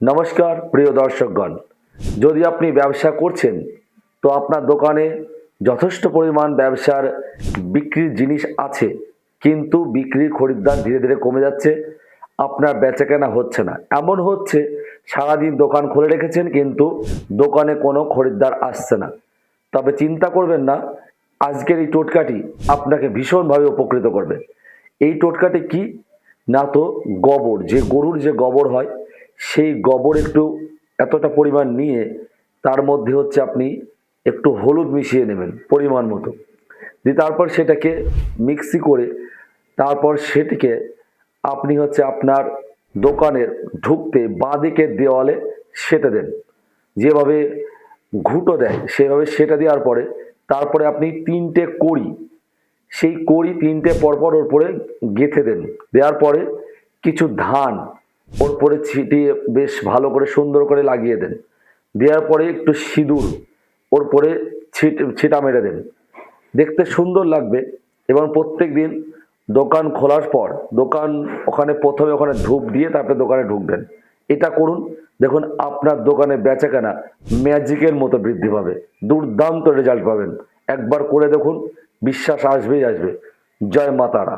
নমস্কার প্রিয় দর্শকগণ, যদি আপনি ব্যবসা করছেন তো আপনার দোকানে যথেষ্ট পরিমাণ ব্যবসার বিক্রির জিনিস আছে, কিন্তু বিক্রির খরিদ্দার ধীরে ধীরে কমে যাচ্ছে, আপনার বেচাকেনা হচ্ছে না। এমন হচ্ছে সারাদিন দোকান খুলে রেখেছেন কিন্তু দোকানে কোনো খরিদ্দার আসছে না। তবে চিন্তা করবেন না, আজকের এই টোটকাটি আপনাকে ভীষণভাবে উপকৃত করবে। এই টোটকাটি কি না, তো গোবর, যে গরুর যে গোবর হয় সেই গোবর একটু এতটা পরিমাণ নিয়ে তার মধ্যে হচ্ছে আপনি একটু হলুদ মিশিয়ে নেবেন পরিমাণ মতো, দিয়ে তারপর সেটাকে মিক্সি করে তারপর সেটিকে আপনি হচ্ছে আপনার দোকানের ঢুকতে বাঁদিকের দেওয়ালে সেটে দেন। যেভাবে ঘুঁটো দেয় সেভাবে সেটা দেওয়ার পরে তারপরে আপনি তিনটে কড়ি, সেই কড়ি তিনটে পরপর ওর পরে গেঁথে দেন। দেওয়ার পরে কিছু ধান ওর পরে ছিটিয়ে বেশ ভালো করে সুন্দর করে লাগিয়ে দেন। দেওয়ার পরে একটু সিঁদুর ওর পরে ছিটা মেরে দেন। দেখতে সুন্দর লাগবে। এবং প্রত্যেক দিন দোকান খোলার পর দোকান ওখানে প্রথমে ওখানে ধূপ দিয়ে তারপরে দোকানে ঢুকবেন। এটা করুন, দেখুন আপনার দোকানে বেচাকেনা ম্যাজিকের মতো বৃদ্ধি পাবে, দুর্দান্ত রেজাল্ট পাবেন। একবার করে দেখুন, বিশ্বাস আসবেই আসবে। জয় মা তারা।